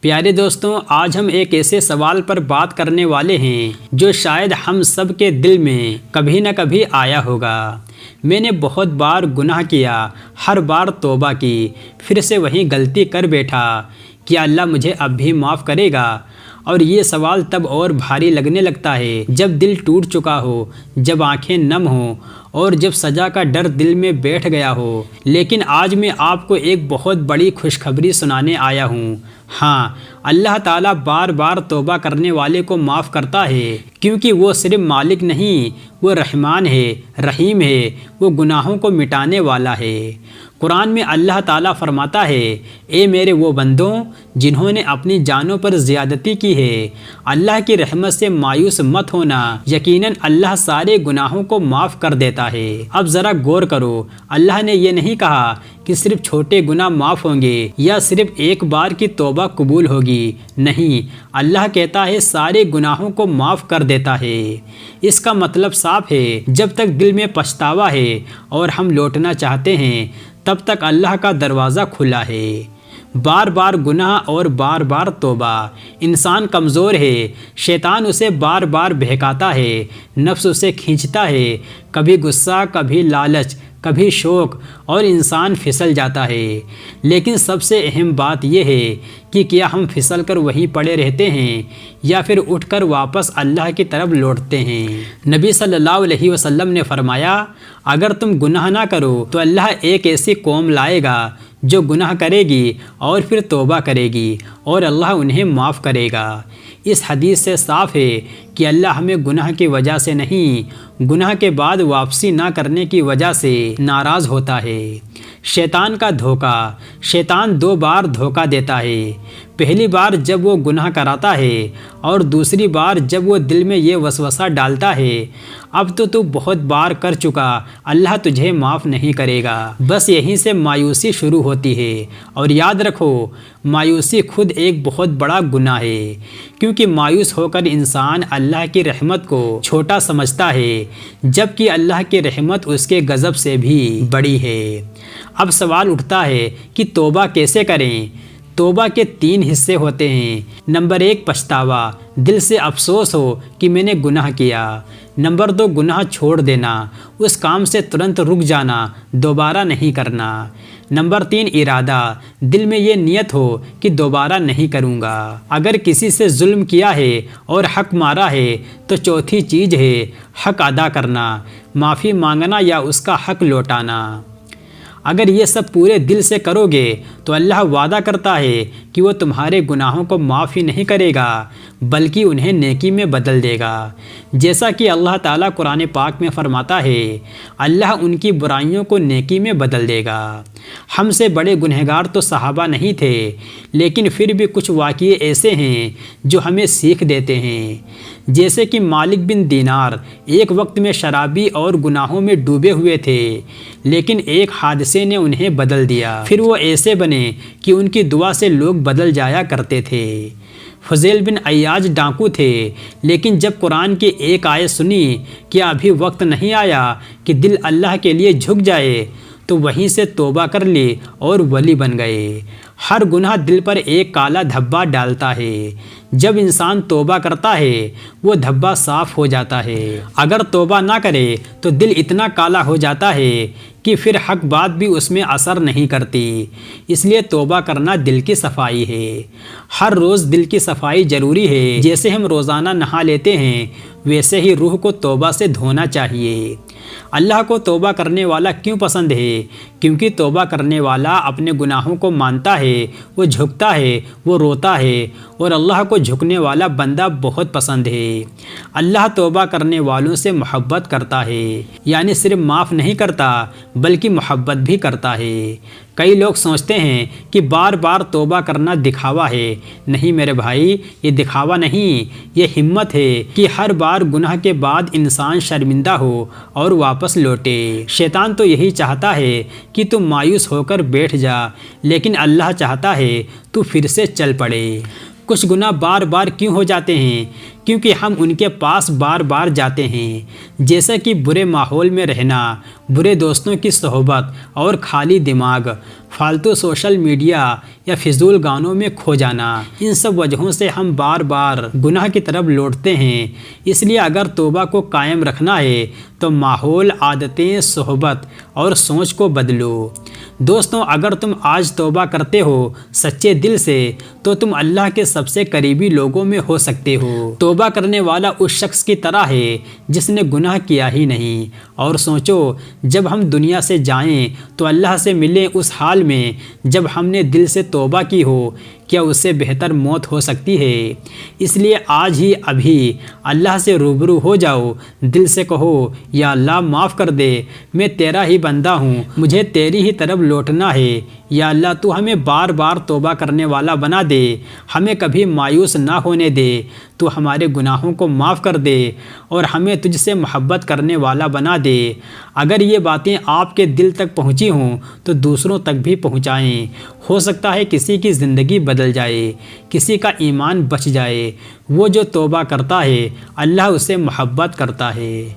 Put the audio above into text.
پیارے دوستوں، آج ہم ایک ایسے سوال پر بات کرنے والے ہیں جو شاید ہم سب کے دل میں کبھی نہ کبھی آیا ہوگا۔ میں نے بہت بار گناہ کیا، ہر بار توبہ کی، پھر سے وہی غلطی کر بیٹھا، کیا اللہ مجھے اب بھی معاف کرے گا؟ اور یہ سوال تب اور بھاری لگنے لگتا ہے جب دل ٹوٹ چکا ہو، جب آنکھیں نم ہوں اور جب سزا کا ڈر دل میں بیٹھ گیا ہو۔ لیکن آج میں آپ کو ایک بہت بڑی خوشخبری سنانے آیا ہوں۔ ہاں، اللہ تعالیٰ بار بار توبہ کرنے والے کو معاف کرتا ہے، کیونکہ وہ صرف مالک نہیں، وہ رحمان ہے، رحیم ہے، وہ گناہوں کو مٹانے والا ہے۔ قرآن میں اللہ تعالیٰ فرماتا ہے، اے میرے وہ بندوں جنہوں نے اپنی جانوں پر زیادتی کی ہے، اللہ کی رحمت سے مایوس مت ہونا، یقیناً اللہ سارے گناہوں کو معاف کر دیتا ہے۔ اب ذرا غور کرو، اللہ نے یہ نہیں کہا کہ صرف چھوٹے گناہ معاف ہوں گے یا صرف ایک بار کی توبہ قبول ہوگی، نہیں، اللہ کہتا ہے سارے گناہوں کو معاف کر دیتا ہے۔ اس کا مطلب صاف ہے، جب تک دل میں پچھتاوا ہے اور ہم لوٹنا چاہتے ہیں تب تک اللہ کا دروازہ کھلا ہے۔ بار بار گناہ اور بار بار توبہ۔ انسان کمزور ہے، شیطان اسے بار بار بہکاتا ہے، نفس اسے کھینچتا ہے، کبھی غصہ، کبھی لالچ، کبھی شوق، اور انسان پھسل جاتا ہے۔ لیکن سب سے اہم بات یہ ہے کہ کیا ہم پھسل کر وہیں پڑے رہتے ہیں یا پھر اٹھ کر واپس اللہ کی طرف لوٹتے ہیں؟ نبی صلی اللہ علیہ وسلم نے فرمایا، اگر تم گناہ نہ کرو تو اللہ ایک ایسی قوم لائے گا جو گناہ کرے گی اور پھر توبہ کرے گی اور اللہ انہیں معاف کرے گا۔ اس حدیث سے صاف ہے کہ اللہ ہمیں گناہ کی وجہ سے نہیں، گناہ کے بعد واپسی نہ کرنے کی وجہ سے ناراض ہوتا ہے۔ شیطان کا دھوکہ۔ شیطان دو بار دھوکہ دیتا ہے، پہلی بار جب وہ گناہ کراتا ہے اور دوسری بار جب وہ دل میں یہ وسوسہ ڈالتا ہے، اب تو بہت بار کر چکا، اللہ تجھے معاف نہیں کرے گا۔ بس یہیں سے مایوسی شروع ہوتی ہے۔ اور یاد رکھو، مایوسی خود ایک بہت بڑا گناہ ہے، کیونکہ مایوس ہو کر انسان اللہ کی رحمت کو چھوٹا سمجھتا ہے، جبکہ اللہ کی رحمت اس کے غضب سے بھی بڑی ہے۔ اب سوال اٹھتا ہے کہ توبہ کیسے کریں؟ توبہ کے 3 حصے ہوتے ہیں۔ نمبر 1، پچھتاوا، دل سے افسوس ہو کہ میں نے گناہ کیا۔ نمبر 2، گناہ چھوڑ دینا، اس کام سے ترنت رک جانا، دوبارہ نہیں کرنا۔ نمبر 3، ارادہ، دل میں یہ نیت ہو کہ دوبارہ نہیں کروں گا۔ اگر کسی سے ظلم کیا ہے اور حق مارا ہے تو چوتھی چیز ہے حق ادا کرنا، معافی مانگنا یا اس کا حق لوٹانا۔ اگر یہ سب پورے دل سے کرو گے تو اللہ وعدہ کرتا ہے کہ وہ تمہارے گناہوں کو معاف ہی نہیں کرے گا بلکہ انہیں نیکی میں بدل دے گا۔ جیسا کہ اللہ تعالیٰ قرآن پاک میں فرماتا ہے، اللہ ان کی برائیوں کو نیکی میں بدل دے گا۔ ہم سے بڑے گنہگار تو صحابہ نہیں تھے، لیکن پھر بھی کچھ واقعے ایسے ہیں جو ہمیں سیکھ دیتے ہیں۔ جیسے کہ مالک بن دینار ایک وقت میں شرابی اور گناہوں میں ڈوبے ہوئے تھے، لیکن ایک حادثے نے انہیں بدل دیا۔ پھر وہ ایسے بنے کہ ان کی دعا سے لوگ بدل جایا کرتے تھے۔ فضیل بن عیاض ڈاکو تھے، لیکن جب قرآن کی ایک آیت سنی کہ ابھی وقت نہیں آیا کہ دل اللہ کے لیے جھک جائے تو وہیں سے توبہ کر لی اور ولی بن گئے۔ ہر گناہ دل پر ایک کالا دھبا ڈالتا ہے۔ جب انسان توبہ کرتا ہے وہ دھبا صاف ہو جاتا ہے۔ اگر توبہ نہ کرے تو دل اتنا کالا ہو جاتا ہے کہ پھر حق بات بھی اس میں اثر نہیں کرتی۔ اس لیے توبہ کرنا دل کی صفائی ہے۔ ہر روز دل کی صفائی ضروری ہے۔ جیسے ہم روزانہ نہا لیتے ہیں ویسے ہی روح کو توبہ سے دھونا چاہیے۔ اللہ کو توبہ کرنے والا کیوں پسند ہے؟ کیونکہ توبہ کرنے والا اپنے گناہوں کو مانتا ہے، وہ جھکتا ہے، وہ روتا ہے، اور اللہ کو جھکنے والا بندہ بہت پسند ہے۔ اللہ توبہ کرنے والوں سے محبت کرتا ہے، یعنی صرف معاف نہیں کرتا بلکہ محبت بھی کرتا ہے۔ کئی لوگ سوچتے ہیں کہ بار بار توبہ کرنا دکھاوا ہے۔ نہیں میرے بھائی، یہ دکھاوا نہیں، یہ ہمت ہے کہ ہر بار گناہ کے بعد انسان شرمندہ ہو اور واپس لوٹے۔ شیطان تو یہی چاہتا ہے کہ تم مایوس ہو کر بیٹھ جا، لیکن اللہ چاہتا ہے تو پھر سے چل پڑے۔ کچھ گناہ بار بار کیوں ہو جاتے ہیں؟ کیونکہ ہم ان کے پاس بار بار جاتے ہیں۔ جیسا کہ برے ماحول میں رہنا، برے دوستوں کی صحبت اور خالی دماغ، فالتو سوشل میڈیا یا فضول گانوں میں کھو جانا، ان سب وجہوں سے ہم بار بار گناہ کی طرف لوٹتے ہیں۔ اس لیے اگر توبہ کو قائم رکھنا ہے تو ماحول، عادتیں، صحبت اور سوچ کو بدلو۔ دوستوں، اگر تم آج توبہ کرتے ہو سچے دل سے تو تم اللہ کے سب سے قریبی لوگوں میں ہو سکتے ہو۔ توبہ کرنے والا اس شخص کی طرح ہے جس نے گناہ کیا ہی نہیں۔ اور سوچو، جب ہم دنیا سے جائیں تو اللہ سے ملیں اس حال میں جب ہم نے دل سے توبہ کی ہو، کیا اس سے بہتر موت ہو سکتی ہے؟ اس لیے آج ہی ابھی اللہ سے روبرو ہو جاؤ، دل سے کہو یا اللہ معاف کر دے، میں تیرا ہی بندہ ہوں، مجھے تیری ہی طرف لوٹنا ہے۔ یا اللہ تو ہمیں بار بار توبہ کرنے والا بنا دے، ہمیں کبھی مایوس نہ ہونے دے، تو ہمارے گناہوں کو معاف کر دے اور ہمیں تجھ سے محبت کرنے والا بنا دے۔ اگر یہ باتیں آپ کے دل تک پہنچی ہوں تو دوسروں تک بھی پہنچائیں، ہو سکتا ہے کسی کی زندگی بدل جائے، کسی کا ایمان بچ جائے۔ وہ جو توبہ کرتا ہے اللہ اسے محبت کرتا ہے۔